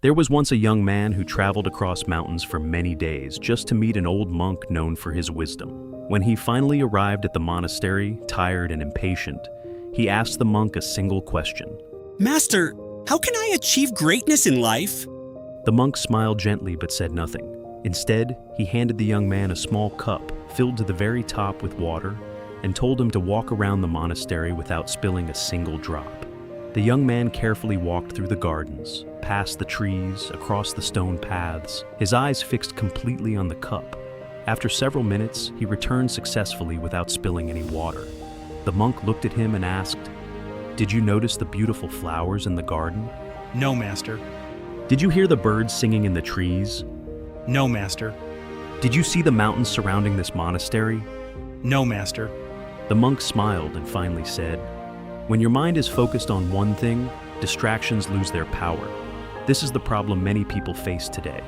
There was once a young man who traveled across mountains for many days just to meet an old monk known for his wisdom. When he finally arrived at the monastery, tired and impatient, he asked the monk a single question. Master, how can I achieve greatness in life? The monk smiled gently but said nothing. Instead, he handed the young man a small cup filled to the very top with water and told him to walk around the monastery without spilling a single drop. The young man carefully walked through the gardens, past the trees, across the stone paths, his eyes fixed completely on the cup. After several minutes, he returned successfully without spilling any water. The monk looked at him and asked, "Did you notice the beautiful flowers in the garden?" No, Master. "Did you hear the birds singing in the trees?" No, Master. "Did you see the mountains surrounding this monastery?" No, Master. The monk smiled and finally said, "When your mind is focused on one thing, distractions lose their power. This is the problem many people face today.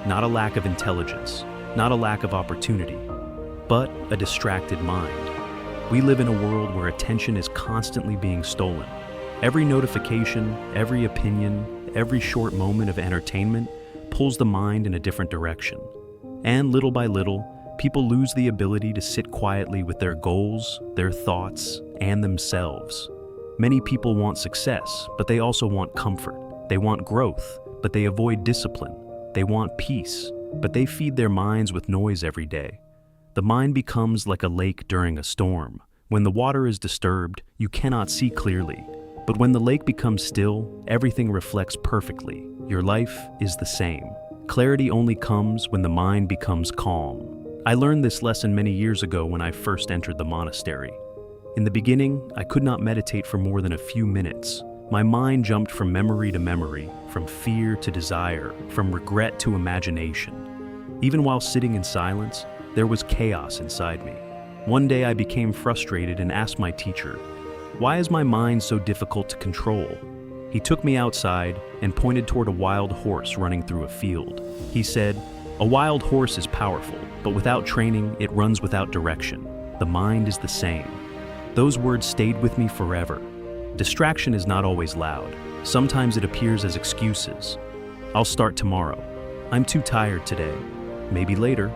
Not a lack of intelligence, not a lack of opportunity, but a distracted mind. We live in a world where attention is constantly being stolen. Every notification, every opinion, every short moment of entertainment pulls the mind in a different direction. And little by little, people lose the ability to sit quietly with their goals, their thoughts, and themselves. Many people want success, but they also want comfort. They want growth, but they avoid discipline. They want peace, but they feed their minds with noise every day. The mind becomes like a lake during a storm. When the water is disturbed, you cannot see clearly. But when the lake becomes still, everything reflects perfectly. Your life is the same. Clarity only comes when the mind becomes calm. I learned this lesson many years ago when I first entered the monastery. In the beginning, I could not meditate for more than a few minutes. My mind jumped from memory to memory, from fear to desire, from regret to imagination. Even while sitting in silence, there was chaos inside me. One day I became frustrated and asked my teacher, "Why is my mind so difficult to control?" He took me outside and pointed toward a wild horse running through a field. He said, "A wild horse is powerful, but without training, it runs without direction. The mind is the same." Those words stayed with me forever. Distraction is not always loud. Sometimes it appears as excuses. "I'll start tomorrow." "I'm too tired today." Maybe later.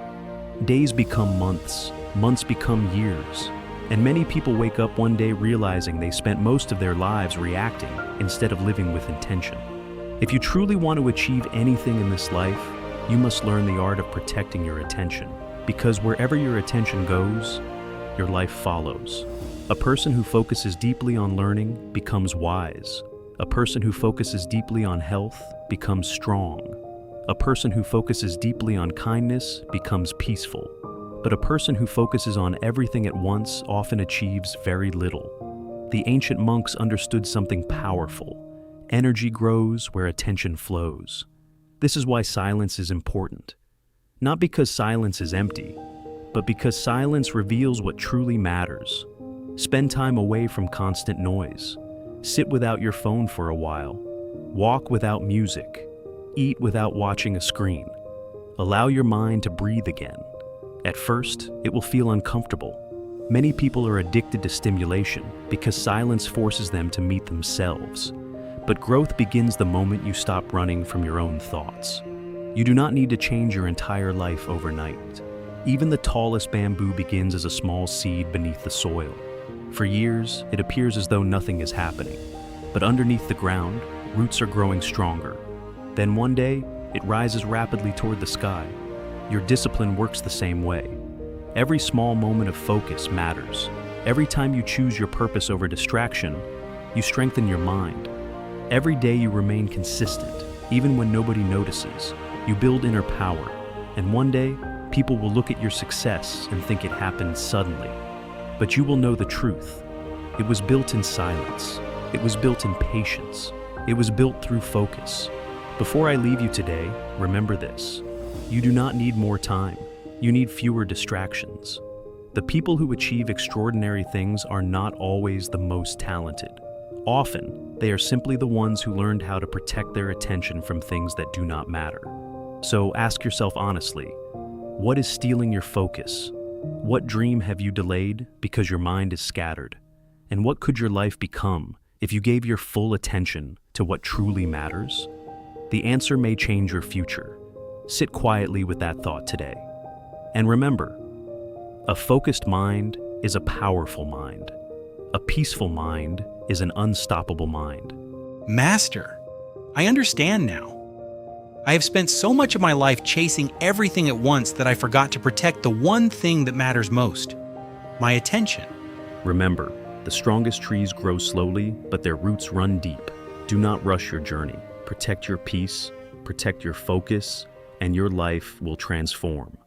Days become months, months become years, and many people wake up one day realizing they spent most of their lives reacting instead of living with intention. If you truly want to achieve anything in this life, you must learn the art of protecting your attention, because wherever your attention goes, your life follows. A person who focuses deeply on learning becomes wise. A person who focuses deeply on health becomes strong. A person who focuses deeply on kindness becomes peaceful. But a person who focuses on everything at once often achieves very little. The ancient monks understood something powerful. Energy grows where attention flows. This is why silence is important. Not because silence is empty, but because silence reveals what truly matters. Spend time away from constant noise. Sit without your phone for a while. Walk without music. Eat without watching a screen. Allow your mind to breathe again. At first, it will feel uncomfortable. Many people are addicted to stimulation because silence forces them to meet themselves. But growth begins the moment you stop running from your own thoughts. You do not need to change your entire life overnight. Even the tallest bamboo begins as a small seed beneath the soil. For years, it appears as though nothing is happening. But underneath the ground, roots are growing stronger. Then one day, it rises rapidly toward the sky. Your discipline works the same way. Every small moment of focus matters. Every time you choose your purpose over distraction, you strengthen your mind. Every day you remain consistent, even when nobody notices. You build inner power. And one day, people will look at your success and think it happened suddenly. But you will know the truth. It was built in silence. It was built in patience. It was built through focus. Before I leave you today, remember this. You do not need more time. You need fewer distractions. The people who achieve extraordinary things are not always the most talented. Often, they are simply the ones who learned how to protect their attention from things that do not matter. So ask yourself honestly, what is stealing your focus? What dream have you delayed because your mind is scattered? And what could your life become if you gave your full attention to what truly matters? The answer may change your future. Sit quietly with that thought today. And remember, a focused mind is a powerful mind. A peaceful mind is an unstoppable mind. Master, I understand now. I have spent so much of my life chasing everything at once that I forgot to protect the one thing that matters most, my attention. Remember, the strongest trees grow slowly, but their roots run deep. Do not rush your journey. Protect your peace, protect your focus, and your life will transform.